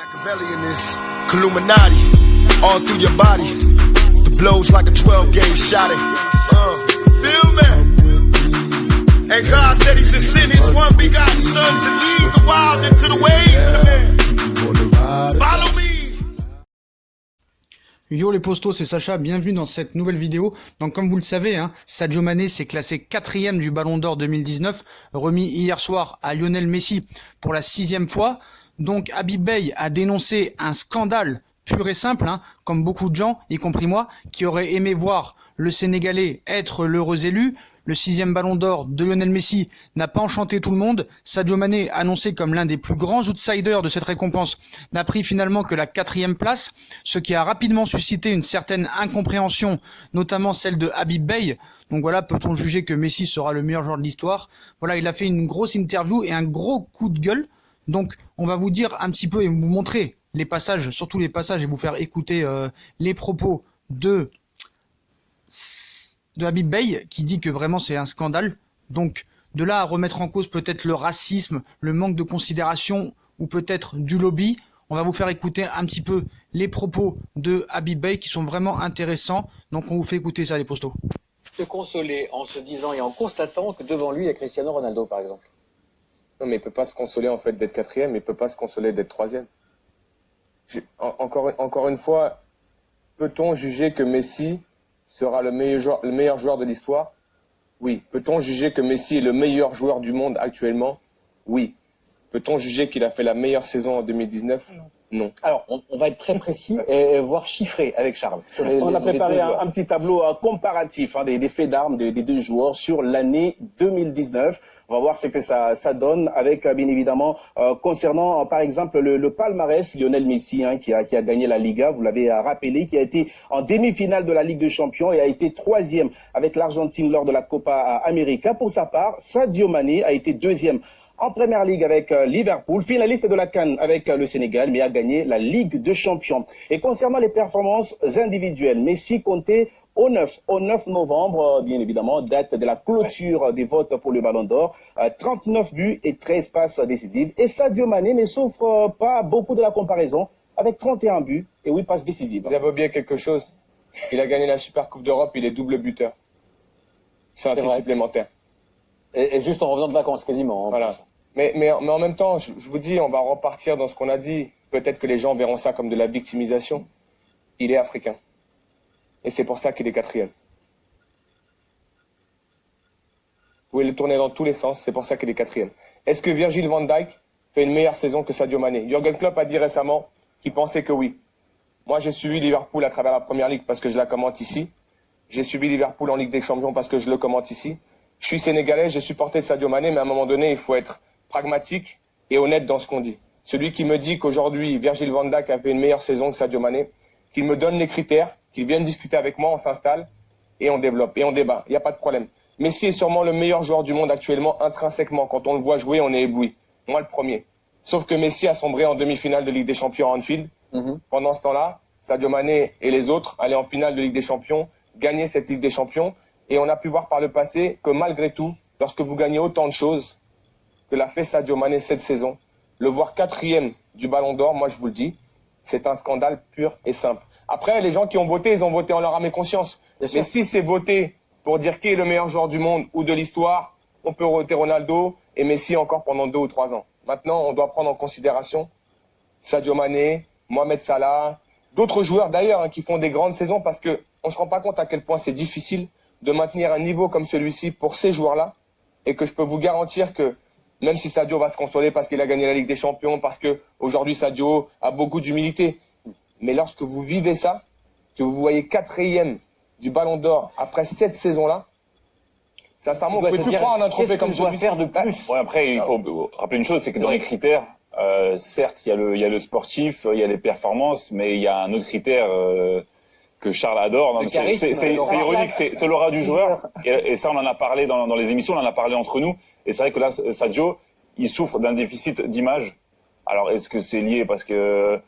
Machiavelli in this Illuminati, all through your body. The blows like a 12-gauge shot. Feel me? And God said He should send His one begotten Son to lead the wild into the ways. Follow me. Yo les postos, c'est Sacha, bienvenue dans cette nouvelle vidéo. Donc comme vous le savez, Sadio Mané s'est classé 4e du Ballon d'Or 2019, remis hier soir à Lionel Messi pour la 6e fois. Donc Habib Beye a dénoncé un scandale pur et simple, comme beaucoup de gens, y compris moi, qui auraient aimé voir le Sénégalais être l'heureux élu. Le 6e Ballon d'Or de Lionel Messi n'a pas enchanté tout le monde. Sadio Mané, annoncé comme l'un des plus grands outsiders de cette récompense, n'a pris finalement que la 4e place, ce qui a rapidement suscité une certaine incompréhension, notamment celle de Habib Beye. Donc voilà, peut-on juger que Messi sera le meilleur joueur de l'histoire? Voilà, il a fait une grosse interview et un gros coup de gueule. Donc on va vous dire un petit peu et vous montrer les passages, surtout les passages, et vous faire écouter les propos de Habib Beye, qui dit que vraiment c'est un scandale. Donc de là à remettre en cause peut-être le racisme, le manque de considération ou peut-être du lobby, on va vous faire écouter un petit peu les propos de Habib Beye qui sont vraiment intéressants. Donc on vous fait écouter ça les postos. Se consoler en se disant et en constatant que devant lui il y a Cristiano Ronaldo par exemple. Non mais il peut pas se consoler en fait d'être 4e, il peut pas se consoler d'être 3e. Encore une fois, peut-on juger que Messi sera le meilleur joueur de l'histoire? Oui. Peut-on juger que Messi est le meilleur joueur du monde actuellement? Oui. Peut-on juger qu'il a fait la meilleure saison en 2019? Non. Alors, on va être très précis et voire chiffré avec Charles. On a préparé un petit tableau comparatif des faits d'armes des deux joueurs sur l'année 2019. On va voir ce que ça donne avec, bien évidemment, concernant, par exemple, le palmarès Lionel Messi, qui a gagné la Liga, vous l'avez rappelé, qui a été en demi-finale de la Ligue des Champions et a été 3e avec l'Argentine lors de la Copa América. Pour sa part, Sadio Mané a été 2e en Première Ligue avec Liverpool, finaliste de la CAN avec le Sénégal, mais a gagné la Ligue des Champions. Et concernant les performances individuelles, Messi comptait au 9 novembre, bien évidemment, date de la clôture des votes pour le Ballon d'Or, 39 buts et 13 passes décisives. Et Sadio Mané ne souffre pas beaucoup de la comparaison avec 31 buts et 8 passes décisives. Vous avez oublié quelque chose. Il a gagné la Super Coupe d'Europe, il est double buteur. C'est un titre supplémentaire. Et juste en revenant de vacances quasiment. Voilà. Mais en même temps, je vous dis, on va repartir dans ce qu'on a dit. Peut-être que les gens verront ça comme de la victimisation. Il est africain. Et c'est pour ça qu'il est 4e. Vous pouvez le tourner dans tous les sens, c'est pour ça qu'il est 4e. Est-ce que Virgil van Dijk fait une meilleure saison que Sadio Mané? Jürgen Klopp a dit récemment qu'il pensait que oui. Moi, j'ai suivi Liverpool à travers la Première Ligue parce que je la commente ici. J'ai suivi Liverpool en Ligue des Champions parce que je le commente ici. Je suis sénégalais, j'ai supporté Sadio Mané, mais à un moment donné, il faut être pragmatique et honnête dans ce qu'on dit. Celui qui me dit qu'aujourd'hui, Virgil van Dijk a fait une meilleure saison que Sadio Mané, qu'il me donne les critères, qu'il vienne discuter avec moi, on s'installe et on développe et on débat. Il n'y a pas de problème. Messi est sûrement le meilleur joueur du monde actuellement, intrinsèquement. Quand on le voit jouer, on est ébloui. Moi, le premier. Sauf que Messi a sombré en demi-finale de Ligue des Champions à Anfield. Pendant ce temps-là, Sadio Mané et les autres allaient en finale de Ligue des Champions, gagner cette Ligue des Champions. Et on a pu voir par le passé que malgré tout, lorsque vous gagnez autant de choses que l'a fait Sadio Mané cette saison, le voir 4e du Ballon d'Or, moi je vous le dis, c'est un scandale pur et simple. Après, les gens qui ont voté, ils ont voté en leur âme et conscience. Mais si c'est voté pour dire qui est le meilleur joueur du monde ou de l'histoire, on peut voter Ronaldo et Messi encore pendant 2 ou 3 ans. Maintenant, on doit prendre en considération Sadio Mané, Mohamed Salah, d'autres joueurs d'ailleurs qui font des grandes saisons parce qu'on ne se rend pas compte à quel point c'est difficile de maintenir un niveau comme celui-ci pour ces joueurs-là et que je peux vous garantir que même si Sadio va se consoler parce qu'il a gagné la Ligue des Champions, parce qu'aujourd'hui Sadio a beaucoup d'humilité, mais lorsque vous vivez ça, que vous voyez 4e du Ballon d'Or après cette saison-là, sincèrement, on ne peut plus croire en un trophée comme celui-ci. Faire de plus. Ouais, après, il faut rappeler une chose, c'est que dans les critères, certes, il y a le sportif, il y a les performances, mais il y a un autre critère que Charles adore. C'est ironique, c'est l'aura du joueur. Et ça, on en a parlé dans les émissions, on en a parlé entre nous. Et c'est vrai que là, Sadio, il souffre d'un déficit d'image. Alors, est-ce que c'est lié parce que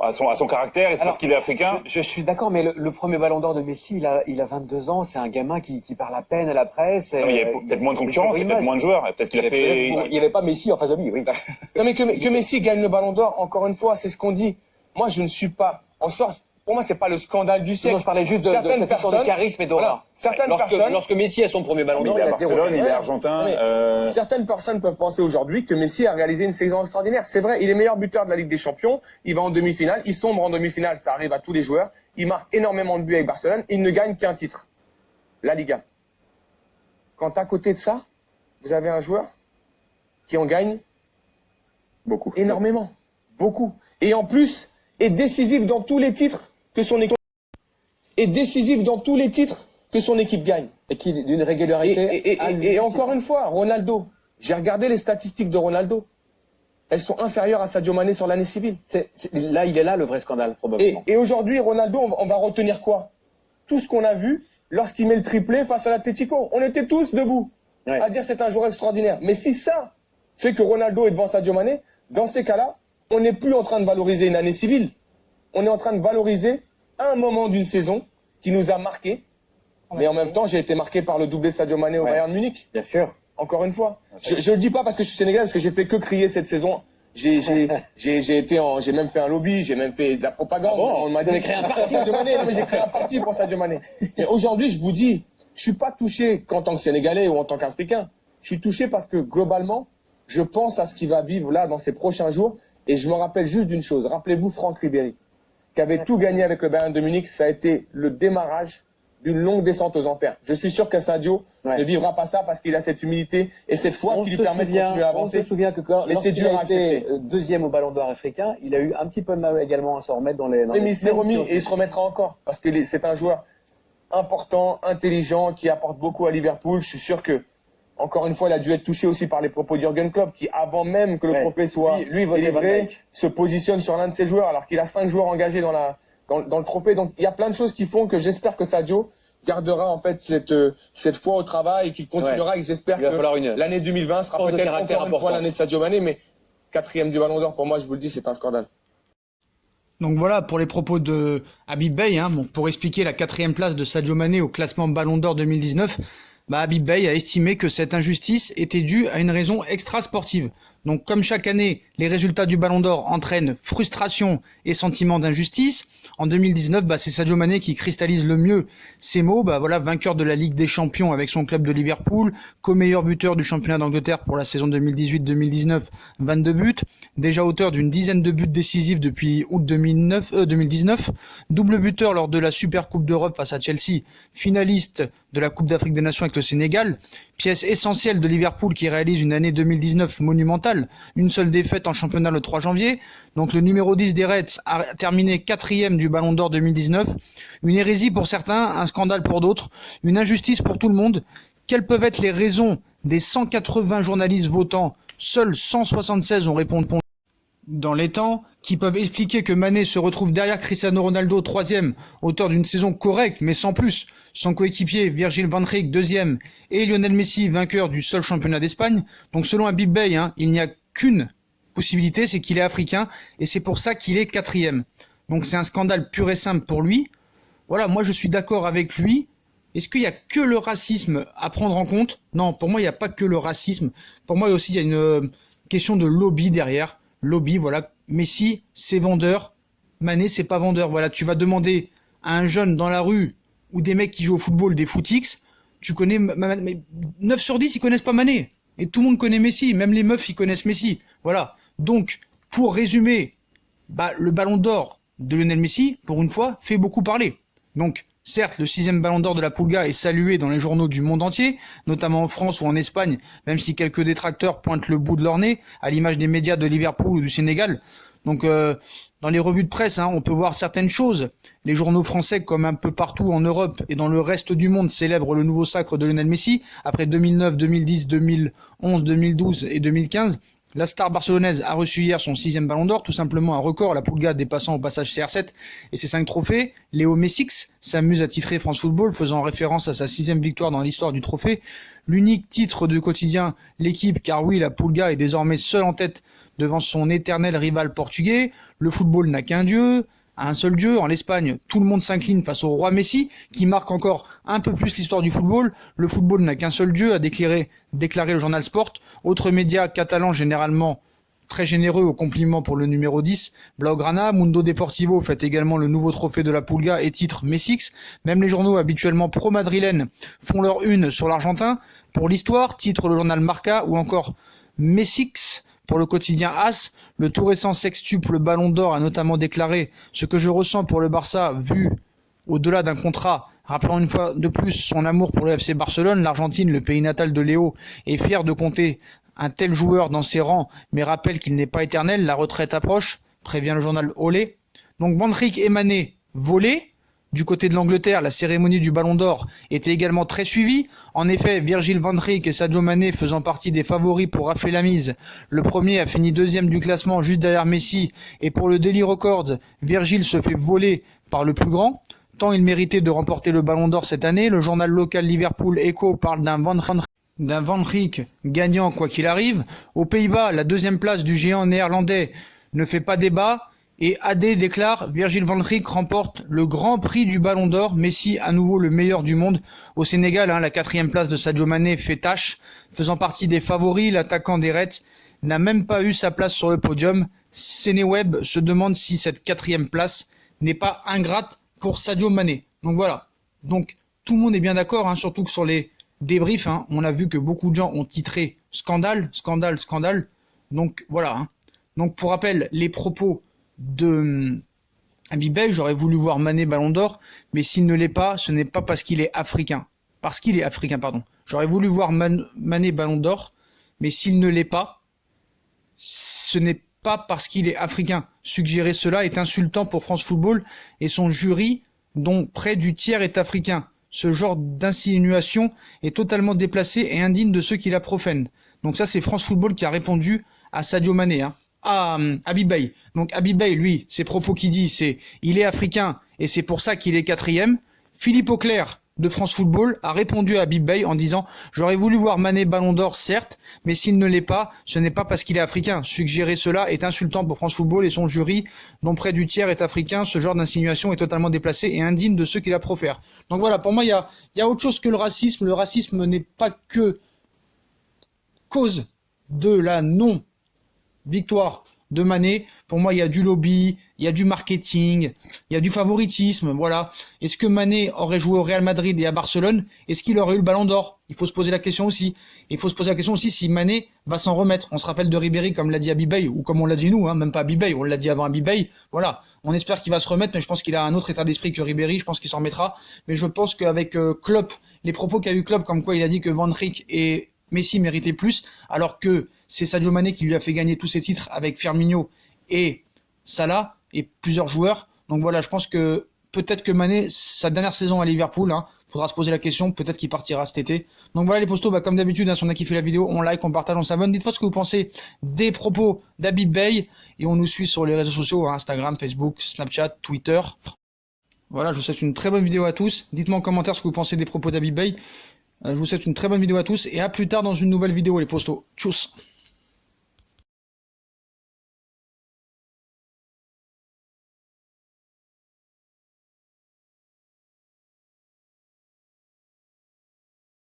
à son caractère et c'est parce qu'il est africain. Je suis d'accord, mais le premier ballon d'or de Messi, il a 22 ans, c'est un gamin qui parle à peine à la presse. Non, mais il y a peut-être moins de concurrence, il y a peut-être moins de joueurs. Peut-être qu'il a fait. Il n'y avait pas Messi en face de lui, oui. Non, mais que Messi gagne le ballon d'or, encore une fois, c'est ce qu'on dit. Moi, je ne suis pas en sorte. Pour moi, c'est pas le scandale du siècle. Non, je parlais juste de cette histoire de charisme et d'aura. Voilà, certaines personnes. Lorsque Messi a son premier ballon d'or, Il est il à a zéro. Barcelone, il est argentin. Certaines personnes peuvent penser aujourd'hui que Messi a réalisé une saison extraordinaire. C'est vrai, il est meilleur buteur de la Ligue des Champions. Il va en demi-finale. Il sombre en demi-finale. Ça arrive à tous les joueurs. Il marque énormément de buts avec Barcelone. Il ne gagne qu'un titre. La Liga. Quand à côté de ça, vous avez un joueur qui en gagne Beaucoup. énormément. Beaucoup. Et en plus, est décisif dans tous les titres que son équipe gagne. Et qui d'une régularité. Et encore une fois, Ronaldo. J'ai regardé les statistiques de Ronaldo. Elles sont inférieures à Sadio Mané sur l'année civile. Là, il est là le vrai scandale, probablement. Et aujourd'hui, Ronaldo, on va retenir quoi? Tout ce qu'on a vu lorsqu'il met le triplé face à l'Atlético. On était tous debout à dire c'est un joueur extraordinaire. Mais si ça fait que Ronaldo est devant Sadio Mané, dans ces cas-là, on n'est plus en train de valoriser une année civile. On est en train de valoriser un moment d'une saison qui nous a marqué. Mais en même temps, j'ai été marqué par le doublé de Sadio Mané au Bayern Munich. Bien sûr. Encore une fois. Je le dis pas parce que je suis sénégalais, parce que j'ai fait que crier cette saison. J'ai même fait un lobby, j'ai même fait de la propagande. On m'a donné créé un parti pour Sadio Mané. Non, mais j'ai créé un parti pour Sadio Mané. Mais aujourd'hui, je vous dis, je suis pas touché qu'en tant que Sénégalais ou en tant qu'Africain. Je suis touché parce que globalement, je pense à ce qu'il va vivre là dans ces prochains jours. Et je me rappelle juste d'une chose. Rappelez-vous Franck Ribéry, qui avait tout gagné avec le Bayern de Munich. Ça a été le démarrage d'une longue descente aux enfers. Je suis sûr que Sadio ne vivra pas ça parce qu'il a cette humilité et cette foi qui lui permet de continuer à avancer. On se souvient que lorsqu'il a été deuxième au Ballon d'Or africain, il a eu un petit peu de mal également à s'en remettre dans les. Mais il s'est remis et il se remettra encore parce que c'est un joueur important, intelligent, qui apporte beaucoup à Liverpool. Je suis sûr que, encore une fois, il a dû être touché aussi par les propos de Jürgen Klopp, qui, avant même que le trophée soit délivré, se positionne sur l'un de ses joueurs, alors qu'il a 5 joueurs engagés dans le trophée. Donc, il y a plein de choses qui font que j'espère que Sadio gardera, en fait, cette foi au travail et qu'il continuera et que j'espère que l'année 2020 sera peut-être encore une fois l'année de Sadio Mané, mais 4e du Ballon d'Or, pour moi, je vous le dis, c'est un scandale. Donc voilà pour les propos de Habib Beye, pour expliquer la 4e place de Sadio Mané au classement Ballon d'Or 2019. Habib Beye a estimé que cette injustice était due à une raison extra-sportive. Donc comme chaque année, les résultats du Ballon d'Or entraînent frustration et sentiment d'injustice. En 2019, c'est Sadio Mané qui cristallise le mieux ces mots. Vainqueur de la Ligue des Champions avec son club de Liverpool, co-meilleur buteur du championnat d'Angleterre pour la saison 2018-2019, 22 buts, déjà auteur d'une dizaine de buts décisifs depuis août 2019, double buteur lors de la Super Coupe d'Europe face à Chelsea, finaliste de la Coupe d'Afrique des Nations avec le Sénégal, pièce essentielle de Liverpool qui réalise une année 2019 monumentale, une seule défaite en championnat le 3 janvier. Donc le numéro 10 des Reds a terminé 4e du Ballon d'Or 2019. Une hérésie pour certains, un scandale pour d'autres, une injustice pour tout le monde. Quelles peuvent être les raisons des 180 journalistes votants? Seuls 176 ont répondu dans les temps, qui peuvent expliquer que Mané se retrouve derrière Cristiano Ronaldo 3e, auteur d'une saison correcte mais sans plus, son coéquipier Virgil van Dijk 2e et Lionel Messi vainqueur du seul championnat d'Espagne. Donc selon Habib Beye, il n'y a qu'une possibilité, c'est qu'il est africain et c'est pour ça qu'il est 4e. Donc c'est un scandale pur et simple pour lui. Voilà, moi je suis d'accord avec lui. Est-ce qu'il y a que le racisme à prendre en compte? Non, pour moi il n'y a pas que le racisme. Pour moi aussi il y a une question de lobby derrière. Lobby, voilà, Messi, c'est vendeur, Mané, c'est pas vendeur. Voilà, tu vas demander à un jeune dans la rue ou des mecs qui jouent au football, des footix, tu connais, mais 9 sur 10, ils connaissent pas Mané. Et tout le monde connaît Messi, même les meufs, ils connaissent Messi. Voilà. Donc, pour résumer, le Ballon d'Or de Lionel Messi, pour une fois, fait beaucoup parler. Donc, certes, le 6e Ballon d'Or de la Pulga est salué dans les journaux du monde entier, notamment en France ou en Espagne, même si quelques détracteurs pointent le bout de leur nez, à l'image des médias de Liverpool ou du Sénégal. Donc, dans les revues de presse, on peut voir certaines choses. Les journaux français, comme un peu partout en Europe et dans le reste du monde, célèbrent le nouveau sacre de Lionel Messi, après 2009, 2010, 2011, 2012 et 2015. La star barcelonaise a reçu hier son 6e ballon d'or, tout simplement un record, la Pulga dépassant au passage CR7 et ses 5 trophées. Léo Messix s'amuse à titrer France Football, faisant référence à sa 6e victoire dans l'histoire du trophée. L'unique titre de quotidien, l'équipe, car oui, la Pulga est désormais seule en tête devant son éternel rival portugais. Le football n'a qu'un dieu, un seul dieu. En l'Espagne, tout le monde s'incline face au roi Messi, qui marque encore un peu plus l'histoire du football. Le football n'a qu'un seul dieu, a déclaré le journal Sport. Autre média catalan généralement très généreux au compliment pour le numéro 10, Blaugrana. Mundo Deportivo fête également le nouveau trophée de la Pulga et titre Messix. Même les journaux habituellement pro-madrilènes font leur une sur l'Argentin. Pour l'histoire, titre le journal Marca ou encore Messix. Pour le quotidien AS, le tout récent sextuple Ballon d'Or a notamment déclaré « Ce que je ressens pour le Barça, vu au-delà d'un contrat, rappelant une fois de plus son amour pour le FC Barcelone, l'Argentine, le pays natal de Léo, est fier de compter un tel joueur dans ses rangs, mais rappelle qu'il n'est pas éternel, la retraite approche, prévient le journal Olé. » Donc Van Dijk et Mané volés. Du côté de l'Angleterre, la cérémonie du Ballon d'Or était également très suivie. En effet, Virgil van Dijk et Sadio Mané faisant partie des favoris pour rafler la mise. Le premier a fini 2e du classement juste derrière Messi. Et pour le Daily Record, Virgil se fait voler par le plus grand. Tant il méritait de remporter le Ballon d'Or cette année. Le journal local Liverpool Echo parle d'un Van Dijk gagnant quoi qu'il arrive. Aux Pays-Bas, la 2e place du géant néerlandais ne fait pas débat. Et AD déclare, Virgil van Dijk remporte le grand prix du Ballon d'Or, Messi à nouveau le meilleur du monde. Au Sénégal, la 4e place de Sadio Mané fait tâche. Faisant partie des favoris, l'attaquant des Reds n'a même pas eu sa place sur le podium. Sénéweb se demande si cette 4e place n'est pas ingrate pour Sadio Mané. Donc voilà. Donc tout le monde est bien d'accord, surtout que sur les débriefs, on a vu que beaucoup de gens ont titré scandale, scandale, scandale. Donc voilà. Donc pour rappel, les propos de Habib Beye, j'aurais voulu voir Mané Ballon d'Or, mais s'il ne l'est pas, ce n'est pas parce qu'il est africain. Parce qu'il est africain, pardon. J'aurais voulu voir Mané Ballon d'Or, mais s'il ne l'est pas, ce n'est pas parce qu'il est africain. Suggérer cela est insultant pour France Football et son jury, dont près du tiers est africain. Ce genre d'insinuation est totalement déplacé et indigne de ceux qui la profènent. Donc ça, c'est France Football qui a répondu à Sadio Mané, à Habib Beye. Donc Habib Beye, lui, ses propos qu'il dit, c'est il est africain et c'est pour ça qu'il est 4e. Philippe Auclair de France Football a répondu à Habib Beye en disant j'aurais voulu voir Mané Ballon d'Or, certes, mais s'il ne l'est pas, ce n'est pas parce qu'il est africain. Suggérer cela est insultant pour France Football et son jury, dont près du tiers est africain. Ce genre d'insinuation est totalement déplacé et indigne de ceux qui la profèrent. Donc voilà, pour moi, il y a autre chose que le racisme. Le racisme n'est pas que cause de la non-victoire de Mané. Pour moi, il y a du lobby, il y a du marketing, il y a du favoritisme, voilà. Est-ce que Mané aurait joué au Real Madrid et à Barcelone? Est-ce qu'il aurait eu le Ballon d'Or? Il faut se poser la question aussi. Il faut se poser la question aussi si Mané va s'en remettre. On se rappelle de Ribéry, comme l'a dit Habib Beye, ou comme on l'a dit nous, même pas Habib Beye, on l'a dit avant Habib Beye. Voilà. On espère qu'il va se remettre, mais je pense qu'il a un autre état d'esprit que Ribéry. Je pense qu'il s'en remettra. Mais je pense qu'avec Klopp, les propos qu'a eu Klopp, comme quoi il a dit que Van Dijk et Messi méritait plus, alors que c'est Sadio Mané qui lui a fait gagner tous ses titres avec Firmino et Salah et plusieurs joueurs. Donc voilà, je pense que peut-être que Mané, sa dernière saison à Liverpool, faudra se poser la question, peut-être qu'il partira cet été. Donc voilà les postos, comme d'habitude, si on a kiffé la vidéo, on like, on partage, on s'abonne. Dites-moi ce que vous pensez des propos d'Habib Beye et on nous suit sur les réseaux sociaux, Instagram, Facebook, Snapchat, Twitter. Voilà, je vous souhaite une très bonne vidéo à tous. Dites-moi en commentaire ce que vous pensez des propos d'Habib Beye. Je vous souhaite une très bonne vidéo à tous et à plus tard dans une nouvelle vidéo les postos. Tchuss.